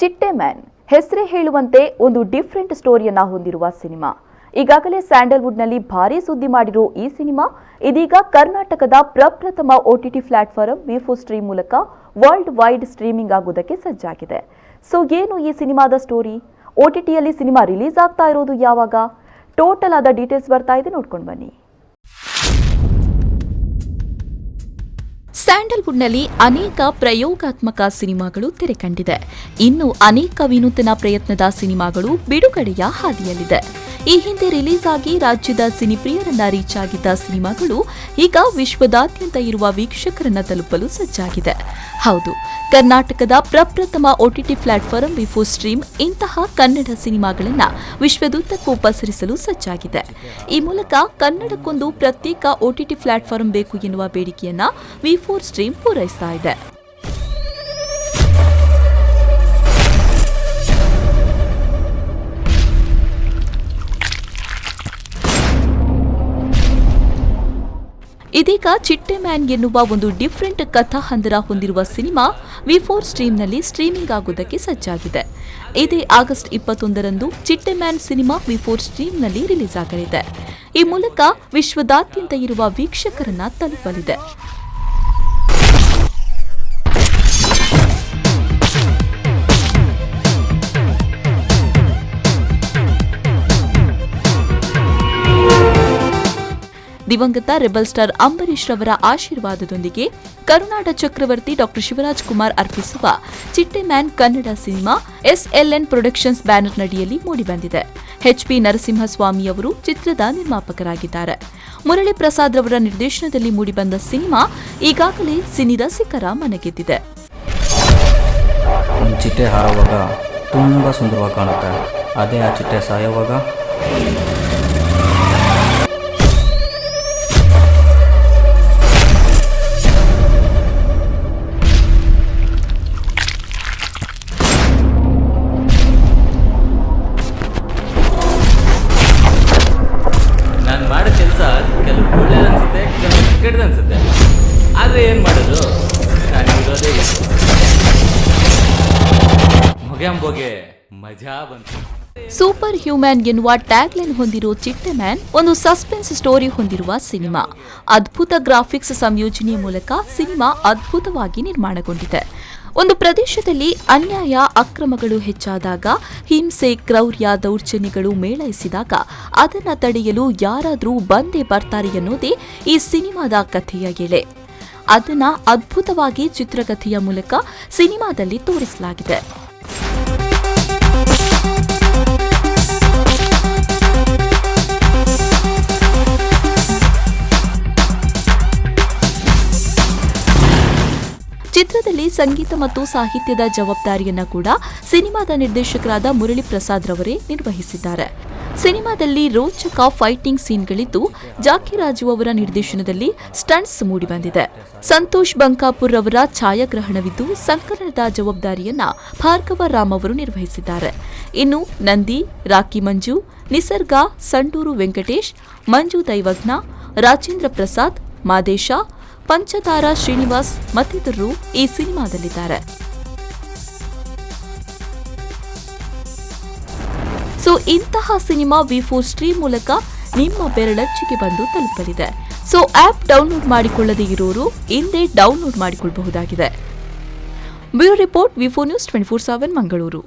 ಚಿಟ್ಟೆ ಮ್ಯಾನ್ ಹೆಸರೇ ಹೇಳುವಂತೆ ಒಂದು ಡಿಫರೆಂಟ್ ಸ್ಟೋರಿಯನ್ನ ಹೊಂದಿರುವ ಸಿನಿಮಾ. ಈಗಾಗಲೇ ಸ್ಯಾಂಡಲ್ವುಡ್ನಲ್ಲಿ ಭಾರೀ ಸುದ್ದಿ ಮಾಡಿರೋ ಈ ಸಿನಿಮಾ ಇದೀಗ ಕರ್ನಾಟಕದ ಪ್ರಪ್ರಥಮ OTT ಪ್ಲಾಟ್ಫಾರ್ಮ್ ವಿ4 ಸ್ಟ್ರೀಮ್ ಮೂಲಕ ವರ್ಲ್ಡ್ ವೈಡ್ ಸ್ಟ್ರೀಮಿಂಗ್ ಆಗುವುದಕ್ಕೆ ಸಜ್ಜಾಗಿದೆ. ಸೊ ಏನು ಈ ಸಿನಿಮಾದ ಸ್ಟೋರಿ? OTTಯಲ್ಲಿ ಸಿನಿಮಾ ರಿಲೀಸ್ ಆಗ್ತಾ ಇರೋದು ಯಾವಾಗ? ಟೋಟಲ್ ಆದ ಡೀಟೇಲ್ಸ್ ಬರ್ತಾ ಇದೆ, ನೋಡ್ಕೊಂಡು ಬನ್ನಿ. ಸ್ಯಾಂಡಲ್ವುಡ್ನಲ್ಲಿ ಅನೇಕ ಪ್ರಯೋಗಾತ್ಮಕ ಸಿನಿಮಾಗಳು ತೆರೆ ಕಂಡಿದೆ. ಇನ್ನು ಅನೇಕ ವಿನೂತನ ಪ್ರಯತ್ನದ ಸಿನಿಮಾಗಳು ಬಿಡುಗಡೆಯ ಹಾದಿಯಲ್ಲಿದೆ. ಈ ಹಿಂದೆ ರಿಲೀಸ್ ಆಗಿ ರಾಜ್ಯದ ಸಿನಿಪ್ರಿಯರನ್ನ ರೀಚ್ ಆಗಿದ್ದ ಸಿನಿಮಾಗಳು ಈಗ ವಿಶ್ವದಾದ್ಯಂತ ಇರುವ ವೀಕ್ಷಕರನ್ನ ತಲುಪಲು ಸಜ್ಜಾಗಿದೆ. ಹೌದು, ಕರ್ನಾಟಕದ ಪ್ರಪ್ರಥಮ OTT ಪ್ಲಾಟ್ಫಾರ್ಮ್ ವಿ4 ಸ್ಟ್ರೀಮ್ ಇಂತಹ ಕನ್ನಡ ಸಿನಿಮಾಗಳನ್ನು ವಿಶ್ವದುದ್ದಕ್ಕೂ ಪಸರಿಸಲು ಸಜ್ಜಾಗಿದೆ. ಈ ಮೂಲಕ ಕನ್ನಡಕ್ಕೊಂದು ಪ್ರತ್ಯೇಕ OTT ಪ್ಲಾಟ್ಫಾರ್ಮ್ ಬೇಕು ಎನ್ನುವ ಬೇಡಿಕೆಯನ್ನ ವಿ4 ಸ್ಟ್ರೀಮ್ ಪೂರೈಸ್ತಾ ಇದೆ. ಇದೀಗ ಚಿಟ್ಟೆ ಮ್ಯಾನ್ ಎನ್ನುವ ಒಂದು ಡಿಫರೆಂಟ್ ಕಥಾಹಂದರ ಹೊಂದಿರುವ ಸಿನಿಮಾ ವಿ4 ಸ್ಟ್ರೀಮ್ನಲ್ಲಿ ಸ್ಟ್ರೀಮಿಂಗ್ ಆಗುವುದಕ್ಕೆ ಸಜ್ಜಾಗಿದೆ. ಇದೇ ಆಗಸ್ಟ್ 21ರಂದು ಚಿಟ್ಟೆ ಮ್ಯಾನ್ ಸಿನಿಮಾ ವಿ4 ಸ್ಟ್ರೀಮ್ನಲ್ಲಿ ರಿಲೀಸ್ ಆಗಲಿದೆ. ಈ ಮೂಲಕ ವಿಶ್ವದಾದ್ಯಂತ ಇರುವ ವೀಕ್ಷಕರನ್ನ ತಲುಪಲಿದೆ. ದಿವಂಗತ ರೆಬಲ್ ಸ್ಟಾರ್ ಅಂಬರೀಶ್ ರವರ ಆಶೀರ್ವಾದದೊಂದಿಗೆ ಕರುನಾಡ ಚಕ್ರವರ್ತಿ ಡಾ ಶಿವರಾಜ್ ಕುಮಾರ್ ಅರ್ಪಿಸುವ Chitte man Kannada cinema SLN productions banner ನಡಿಯಲ್ಲಿ ಮೂಡಿಬಂದಿದೆ. HP ನರಸಿಂಹಸ್ವಾಮಿ ಅವರು ಚಿತ್ರದ ನಿರ್ಮಾಪಕರಾಗಿದ್ದಾರೆ. ಮುರಳಿ ಪ್ರಸಾದ್ ರವರ ನಿರ್ದೇಶನದಲ್ಲಿ ಮೂಡಿಬಂದ ಸಿನಿಮಾ ಈಗಾಗಲೇ ಸಿನಿ ರಸಿಕರ ಮನಗೆದ್ದಿದೆ. ಚಿಟ್ಟೆ ಹಾರುವಾಗ ತುಂಬಾ ಸುಂದರವಾಗಿ ಕಾಣುತ್ತೆ. ಅದೇ ಆ ಚಿಟ್ಟೆ ಸಾಯುವಾಗ ನಾನು ಮಾಡೋ ಕೆಲಸ ಕೆಲವು ಒಳ್ಳೇದು ಅನ್ಸುತ್ತೆ, ಕೆಲವು ಕೆಟ್ಟದ್ದು ಅನ್ಸುತ್ತೆ. ಆದರೆ ಏನು ಮಾಡೋದು, ನಾನು ಇರೋದೇ ಮೊಗೆ ಮಜಾ ಬಂತು. ಸೂಪರ್ ಹ್ಯೂಮ್ಯಾನ್ ಎನ್ನುವ ಟ್ಯಾಗ್ಲೈನ್ ಹೊಂದಿರೋ ಚಿಟ್ಟೆ ಮ್ಯಾನ್ ಒಂದು ಸಸ್ಪೆನ್ಸ್ ಸ್ಟೋರಿ ಹೊಂದಿರುವ ಸಿನಿಮಾ. ಅದ್ಭುತ ಗ್ರಾಫಿಕ್ಸ್ ಸಂಯೋಜನೆಯ ಮೂಲಕ ಸಿನಿಮಾ ಅದ್ಭುತವಾಗಿ ನಿರ್ಮಾಣಗೊಂಡಿದೆ. ಒಂದು ಪ್ರದೇಶದಲ್ಲಿ ಅನ್ಯಾಯ ಅಕ್ರಮಗಳು ಹೆಚ್ಚಾದಾಗ, ಹಿಂಸೆ ಕ್ರೌರ್ಯ ದೌರ್ಜನ್ಯಗಳು ಮೇಳೈಸಿದಾಗ ಅದನ್ನು ತಡೆಯಲು ಯಾರಾದರೂ ಬಂದೇ ಬರ್ತಾರೆ ಎನ್ನುವುದೇ ಈ ಸಿನಿಮಾದ ಕಥೆಯ ಎಳೆ. ಅದನ್ನು ಅದ್ಭುತವಾಗಿ ಚಿತ್ರಕಥೆಯ ಮೂಲಕ ಸಿನಿಮಾದಲ್ಲಿ ತೋರಿಸಲಾಗಿದೆ. ಚಿತ್ರದಲ್ಲಿ ಸಂಗೀತ ಮತ್ತು ಸಾಹಿತ್ಯದ ಜವಾಬ್ದಾರಿಯನ್ನ ಕೂಡ ಸಿನಿಮಾದ ನಿರ್ದೇಶಕರಾದ ಮುರಳಿ ಪ್ರಸಾದ್ ರವರೇ ನಿರ್ವಹಿಸಿದ್ದಾರೆ. ಸಿನಿಮಾದಲ್ಲಿ ರೋಚಕ ಫೈಟಿಂಗ್ ಸೀನ್ಗಳಿದ್ದು, ಜಾಕಿರಾಜು ಅವರ ನಿರ್ದೇಶನದಲ್ಲಿ ಸ್ಟಂಟ್ಸ್ ಮೂಡಿಬಂದಿದೆ. ಸಂತೋಷ್ ಬಂಕಾಪುರ್ ಅವರ ಛಾಯಾಗ್ರಹಣವಿದ್ದು, ಸಂಕಲನದ ಜವಾಬ್ದಾರಿಯನ್ನ ಭಾರ್ಗವ ರಾಮ್ ಅವರು ನಿರ್ವಹಿಸಿದ್ದಾರೆ. ಇನ್ನು ನಂದಿ, ರಾಕಿ ಮಂಜು, ನಿಸರ್ಗ, ಸಂಡೂರು ವೆಂಕಟೇಶ್, ಮಂಜು ದೈವಜ್ಞ, ರಾಜೇಂದ್ರ ಪ್ರಸಾದ್, ಮಾದೇಶ, ಪಂಚತಾರ ಶ್ರೀನಿವಾಸ್ ಮತ್ತಿತರರು ಈ ಸಿನಿಮಾದಲ್ಲಿದ್ದಾರೆ. ಸೊ ಇಂತಹ ಸಿನಿಮಾ ವಿ4 ಸ್ಟ್ರೀಮ್ ಮೂಲಕ ನಿಮ್ಮ ಬೆರಳಚ್ಚಿಗೆ ಬಂದು ತಲುಪಲಿದೆ. ಸೊ ಆಪ್ ಡೌನ್ಲೋಡ್ ಮಾಡಿಕೊಳ್ಳದೇ ಇರೋರು ಇಂದೇ ಡೌನ್ಲೋಡ್ ಮಾಡಿಕೊಳ್ಳಬಹುದಾಗಿದೆ. ಬ್ಯೂರೋ ರಿಪೋರ್ಟ್ ವಿ4 ನ್ಯೂಸ್ 24/7 ಮಂಗಳೂರು.